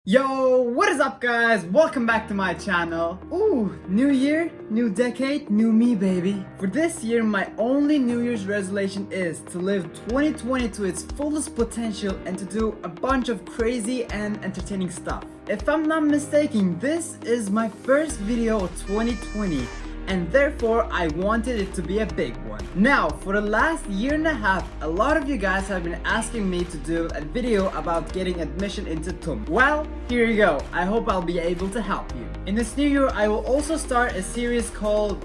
Yo, what is up guys? Welcome back to my channel. Ooh, new year, new decade, new me baby. For this year, my only New Year's resolution is to live 2020 to its fullest potential and to do a bunch of crazy and entertaining stuff. If I'm not mistaken, this is my first video of 2020 and therefore I wanted it to be a big one. Now, for the last year and a half, a lot of you guys have been asking me to do a video about getting admission into TUM. Well, here you go. I hope I'll be able to help you. In this new year, I will also start a series called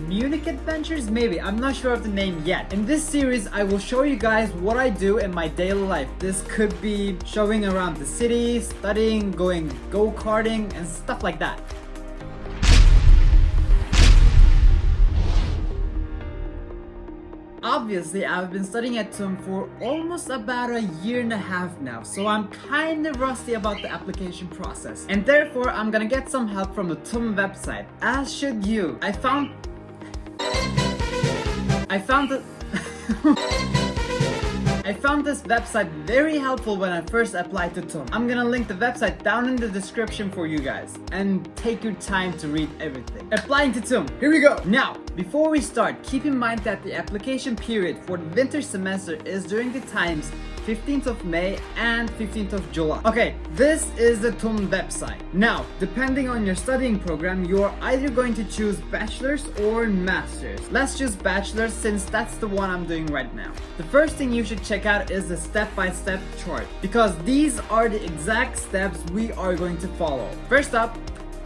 Munich Adventures, maybe, I'm not sure of the name yet. In this series, I will show you guys what I do in my daily life. This could be showing around the city, studying, going go-karting, and stuff like that. Obviously, I've been studying at TUM for almost about a year and a half now, so I'm kinda rusty about the application process. And therefore, I'm gonna get some help from the TUM website, as should you. I found this website very helpful when I first applied to TUM. I'm gonna link the website down in the description for you guys, and take your time to read everything. Applying to TUM, here we go! Now, before we start, keep in mind that the application period for the winter semester is during the times 15th of May and 15th of July. Okay, this is the TUM website. Now, depending on your studying program, you are either going to choose bachelor's or master's. Let's choose bachelor's since that's the one I'm doing right now. The first thing you should check out is the step-by-step chart, because these are the exact steps we are going to follow. First up,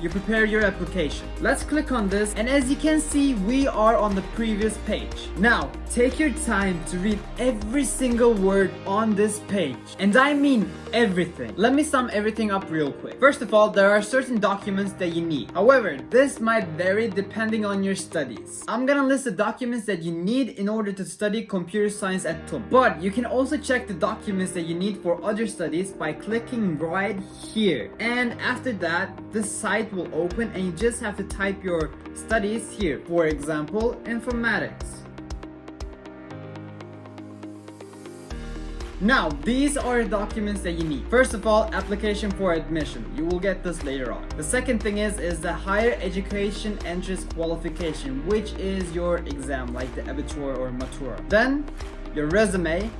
you prepare your application. Let's click on this, and as you can see, we are on the previous page. Now, take your time to read every single word on this page. And I mean everything. Let me sum everything up real quick. First of all, there are certain documents that you need. However, this might vary depending on your studies. I'm gonna list the documents that you need in order to study computer science at TUM. But you can also check the documents that you need for other studies by clicking right here. And after that, this site will open and you just have to type your studies here. For example, informatics. Now, these are the documents that you need. First of all, application for admission. You will get this later on. The second thing is the higher education entrance qualification, which is your exam, like the Abitur or Matura. Then, your resume.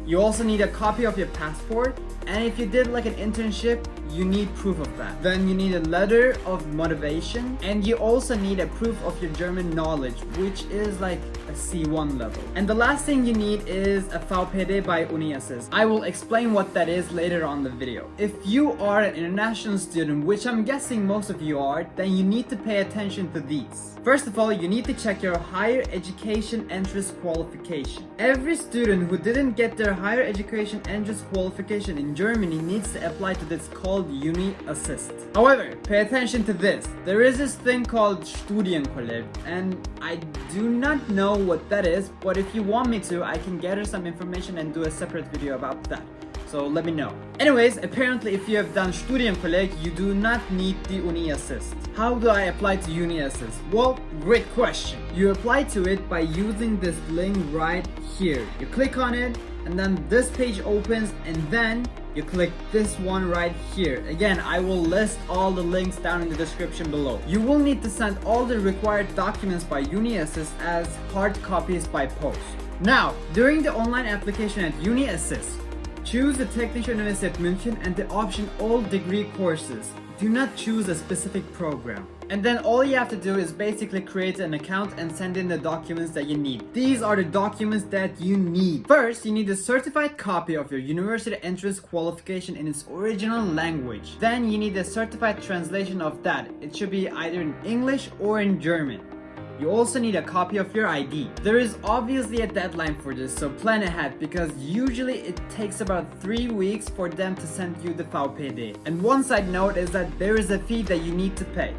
You also need a copy of your passport, and if you did like an internship, you need proof of that. Then you need a letter of motivation, and you also need a proof of your German knowledge, which is like a C1 level. And the last thing you need is a VPD by uni-assist. I will explain what that is later on the video. If you are an international student, which I'm guessing most of you are, then you need to pay attention to these. First of all, you need to check your higher education entrance qualification. Every student who didn't get their higher education entrance qualification in Germany needs to apply to this called uni-assist. However, pay attention to this. There is this thing called Studienkolleg, and I do not know what that is, but if you want me to, I can gather some information and do a separate video about that. So let me know. Anyways, apparently if you have done Studienkolleg, you do not need the uni-assist. How do I apply to uni-assist? Well, great question. You apply to it by using this link right here. You click on it, and then this page opens, and then you click this one right here. Again, I will list all the links down in the description below. You will need to send all the required documents by uni-assist as hard copies by post. Now, during the online application at uni-assist, choose the Technische Universität München and the option all degree courses. Do not choose a specific program. And then all you have to do is basically create an account and send in the documents that you need. These are the documents that you need. First, you need a certified copy of your university entrance qualification in its original language. Then you need a certified translation of that. It should be either in English or in German. You also need a copy of your ID. There is obviously a deadline for this, so plan ahead, because usually it takes about 3 weeks for them to send you the VPD. And one side note is that there is a fee that you need to pay.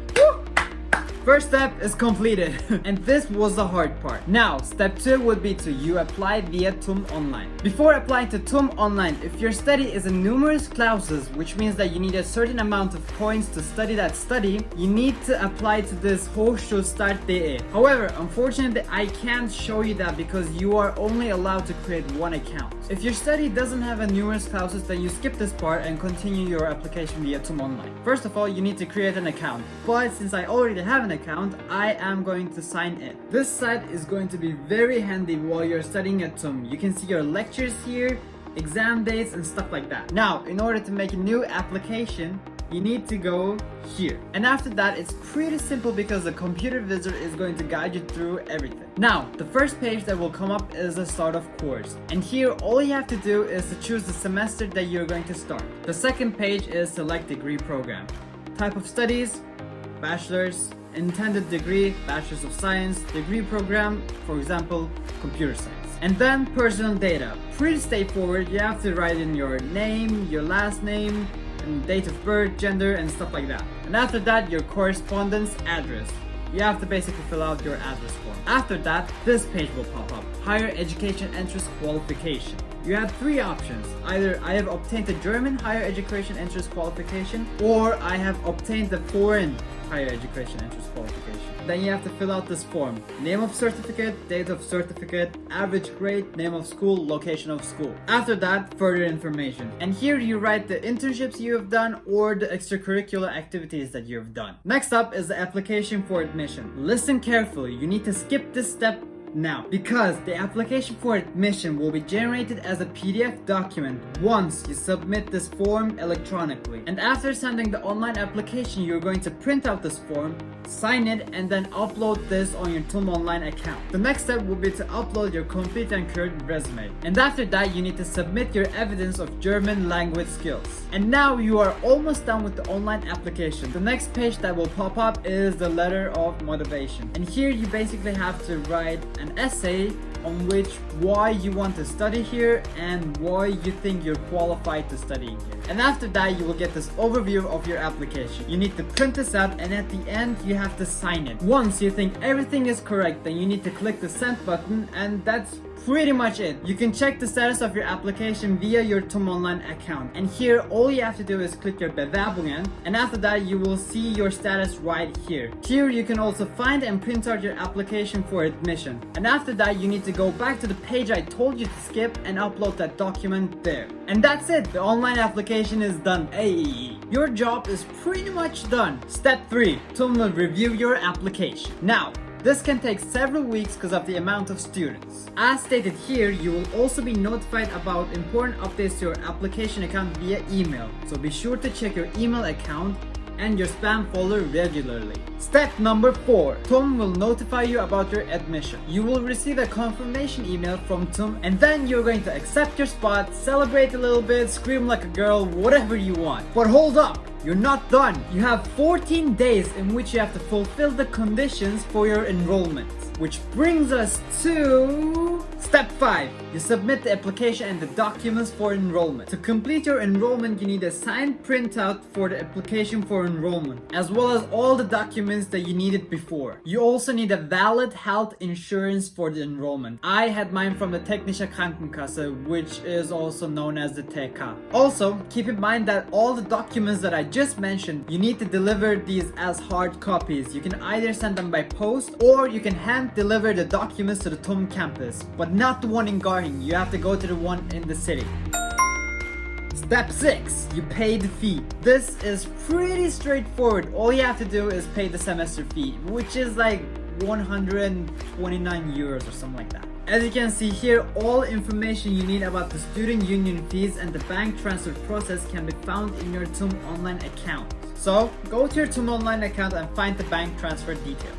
First step is completed and this was the hard part. Now step 2 would be to you apply via TUMonline. Before applying to TUMonline, if your study is in numerous classes, which means that you need a certain amount of points to study that study, you need to apply to this hochschulstart.de. However, unfortunately I can't show you that because you are only allowed to create one account. If your study doesn't have a numerous classes, then you skip this part and continue your application via TUMonline. First of all, you need to create an account, but since I already have an account, I am going to sign in. This site is going to be very handy while you're studying at TUM. You can see your lectures here, exam dates and stuff like that. Now, in order to make a new application, you need to go here. And after that, it's pretty simple because the computer wizard is going to guide you through everything. Now, the first page that will come up is the start of course. And here, all you have to do is to choose the semester that you're going to start. The second page is select degree program. Type of studies, bachelor's, intended degree, bachelor's of science, degree program, for example, computer science. And then personal data. Pretty straightforward. You have to write in your name, your last name, and date of birth, gender, and stuff like that. And after that, your correspondence address. You have to basically fill out your address form. After that, this page will pop up. Higher education entrance qualification. You have three options. Either I have obtained a German higher education entrance qualification, or I have obtained the foreign higher education entrance qualification. Then you have to fill out this form. Name of certificate, date of certificate, average grade, name of school, location of school. After that, further information. And here you write the internships you have done or the extracurricular activities that you have done. Next up is the application for admission. Listen carefully. You need to skip this step now, because the application for admission will be generated as a PDF document once you submit this form electronically. And after sending the online application, you're going to print out this form, sign it, and then upload this on your TUMonline account. The next step will be to upload your complete and current resume. And after that, you need to submit your evidence of German language skills. And now you are almost done with the online application. The next page that will pop up is the letter of motivation. And here you basically have to write an essay on which why you want to study here and why you think you're qualified to study here. And after that, you will get this overview of your application. You need to print this out, and at the end you have to sign it. Once you think everything is correct, then you need to click the send button, and that's pretty much it. You can check the status of your application via your TUMonline account. And here, all you have to do is click your Bewerbungen, and after that, you will see your status right here. Here, you can also find and print out your application for admission. And after that, you need to go back to the page I told you to skip and upload that document there. And that's it. The online application is done. Hey, your job is pretty much done. Step 3. TUM will review your application. Now, this can take several weeks because of the amount of students. As stated here, you will also be notified about important updates to your application account via email. So be sure to check your email account and your spam folder regularly. Step number 4. TUM will notify you about your admission. You will receive a confirmation email from TUM, and then you're going to accept your spot, celebrate a little bit, scream like a girl, whatever you want. But hold up! You're not done. You have 14 days in which you have to fulfill the conditions for your enrollment. Which brings us to step 5. You submit the application and the documents for enrollment. To complete your enrollment, you need a signed printout for the application for enrollment, as well as all the documents that you needed before. You also need a valid health insurance for the enrollment. I had mine from the Technische Krankenkasse, which is also known as the TK. Also, keep in mind that all the documents that I just mentioned, you need to deliver these as hard copies. You can either send them by post, or you can hand deliver the documents to the TUM campus, but not the one in Garden. You have to go to the one in the city. Step 6. You pay the fee. This is pretty straightforward. All you have to do is pay the semester fee, which is like 129 euros or something like that. As you can see here, all information you need about the student union fees and the bank transfer process can be found in your TUMonline account. So go to your TUMonline account and find the bank transfer details.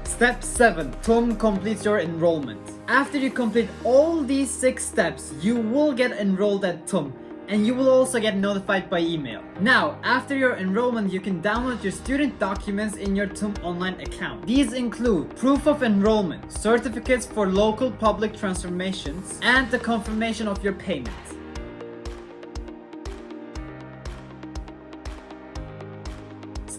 Step 7. TUM completes your enrollment. After you complete all these 6 steps, you will get enrolled at TUM, and you will also get notified by email. Now, after your enrollment, you can download your student documents in your TUMonline account. These include proof of enrollment, certificates for local public transformations, and the confirmation of your payment.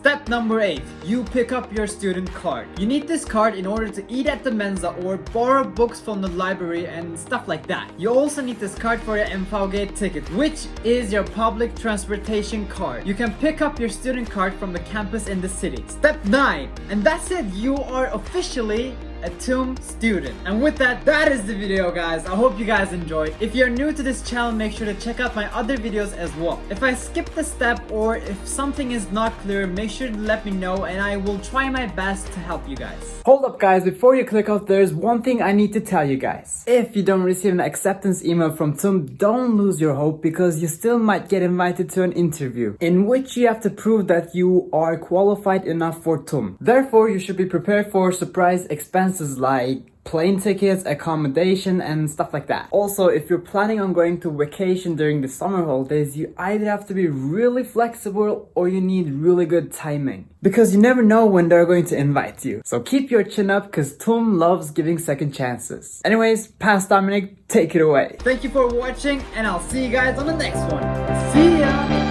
Step number 8, you pick up your student card. You need this card in order to eat at the Mensa or borrow books from the library and stuff like that. You also need this card for your MVG ticket, which is your public transportation card. You can pick up your student card from the campus in the city. Step 9, and that's it, you are officially a TUM student. And with that, that is the video, guys. I hope you guys enjoyed. If you're new to this channel, make sure to check out my other videos as well. If I skipped a step or if something is not clear, make sure to let me know and I will try my best to help you guys. Hold up, guys, before you click off, there's one thing I need to tell you guys. If you don't receive an acceptance email from TUM, don't lose your hope, because you still might get invited to an interview in which you have to prove that you are qualified enough for TUM. Therefore, you should be prepared for surprise expenses like plane tickets, accommodation, and stuff like that. Also, if you're planning on going to vacation during the summer holidays, you either have to be really flexible or you need really good timing, because you never know when they're going to invite you. So keep your chin up, because TUM loves giving second chances. Anyways, past Dominic, take it away. Thank you for watching and I'll see you guys on the next one. See ya!